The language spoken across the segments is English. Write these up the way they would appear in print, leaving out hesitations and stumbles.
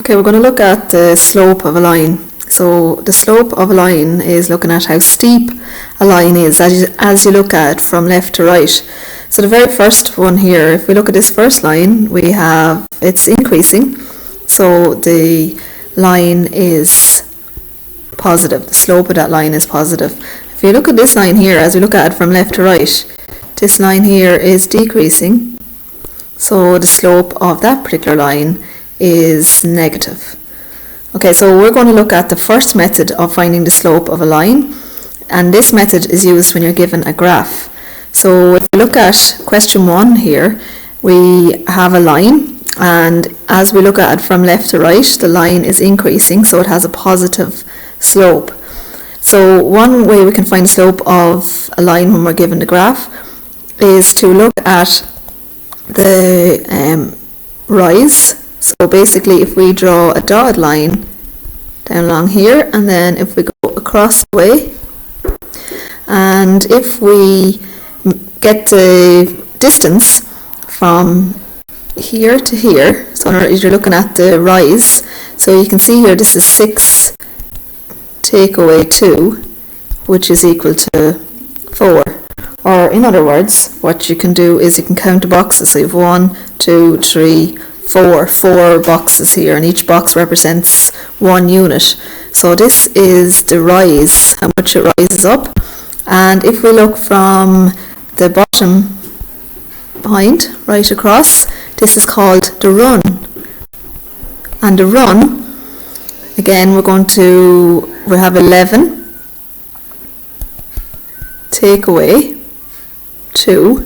Okay, we're going to look at the slope of a line. So the slope of a line is looking at how steep a line is as you look at it from left to right. So the very first one here, if we look at this first line, we have it's increasing. So the line is positive. The slope of that line is positive. If you look at this line here, as we look at it from left to right, this line here is decreasing. So the slope of that particular line is negative. Okay, so we're going to look at the first method of finding the slope of a line, and this method is used when you're given a graph. So if we look at question 1 here, we have a line, and as we look at it from left to right, the line is increasing, so it has a positive slope. So one way we can find the slope of a line when we're given the graph is to look at the rise. So basically, if we draw a dotted line down along here, and then if we go across the way, and if we get the distance from here to here, so you're looking at the rise, so you can see here this is 6 take away 2, which is equal to 4. Or in other words, what you can do is you can count the boxes. So you have 1, 2, 3, 4 boxes here, and each box represents 1 unit. So this is the rise, how much it rises up. And if we look from the bottom point right across, this is called the run. And the run, again, we have 11 take away 2,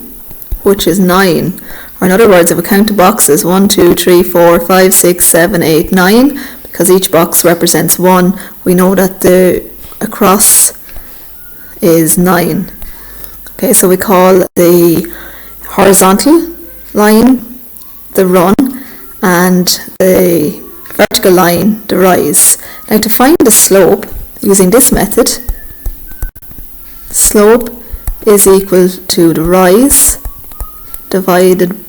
which is 9. Or in other words, if we count the boxes, 1, 2, 3, 4, 5, 6, 7, 8, 9, because each box represents 1, we know that the across is 9. Okay, so we call the horizontal line the run, and the vertical line the rise. Now to find the slope using this method, slope is equal to the rise divided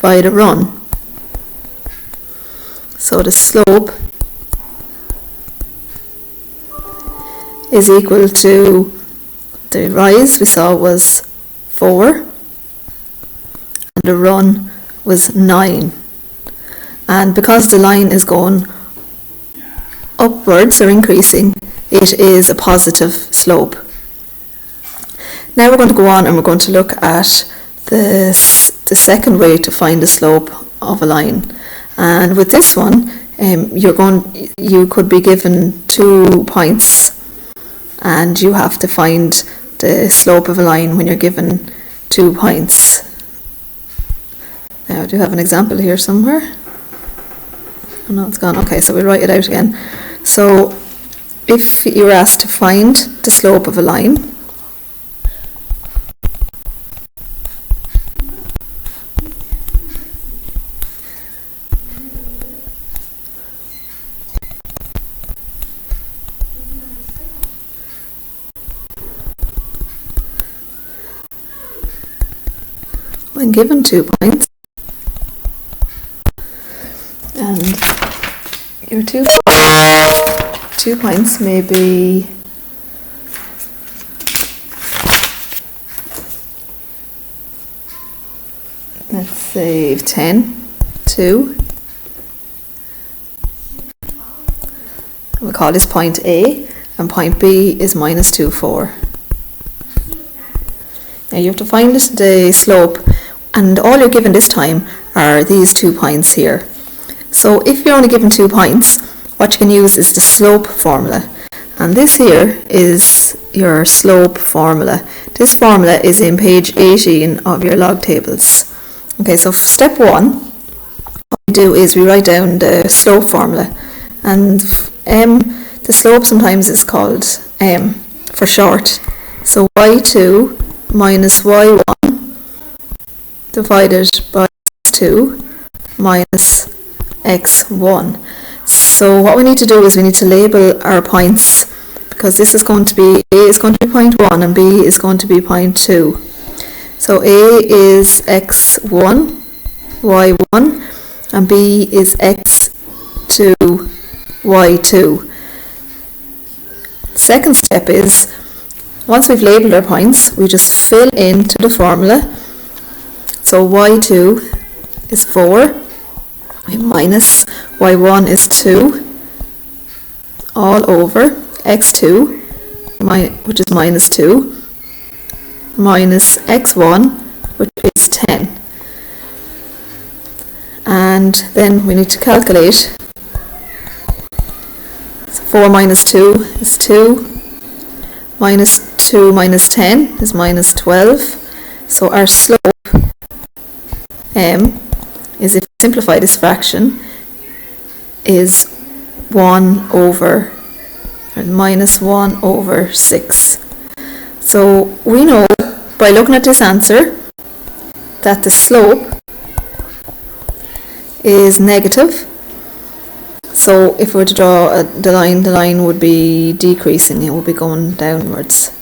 by the run. So the slope is equal to the rise we saw was 4 and the run was 9. And because the line is going upwards or increasing, it is a positive slope. Now we're going to go on and we're going to look at the second way to find the slope of a line. And with this one, you could be given 2 points, and you have to find the slope of a line when you're given 2 points. Now, do you have an example here somewhere? Oh no, it's gone. Okay, so we'll write it out again. So if you're asked to find the slope of a line, when given 2 points, and your 2 points may be let's say 10, 2. We'll call this point A, and point B is minus 2, 4. Now you have to find the slope, and all you're given this time are these 2 points here. So if you're only given 2 points, what you can use is the slope formula. And this here is your slope formula. This formula is in page 18 of your log tables. Okay, so step 1, what we do is we write down the slope formula. And the slope sometimes is called m for short. So y2 minus y1 divided by x2 minus x1. So what we need to do is we need to label our points, because this is going to be, A is going to be point 1 and B is going to be point 2. So A is x1, y1, and B is x to y2. Second step is, once we've labelled our points, we just fill into the formula. So y2 is 4, minus y1 is 2, all over x2, which is minus 2, minus x1, which is 10. And then we need to calculate. So 4 minus 2 is 2, minus 2 minus 10 is minus 12. So our slope m is, if we simplify this fraction, is 1 over, or minus 1 over 6. So we know by looking at this answer that the slope is negative. So if we were to draw the line would be decreasing, it would be going downwards.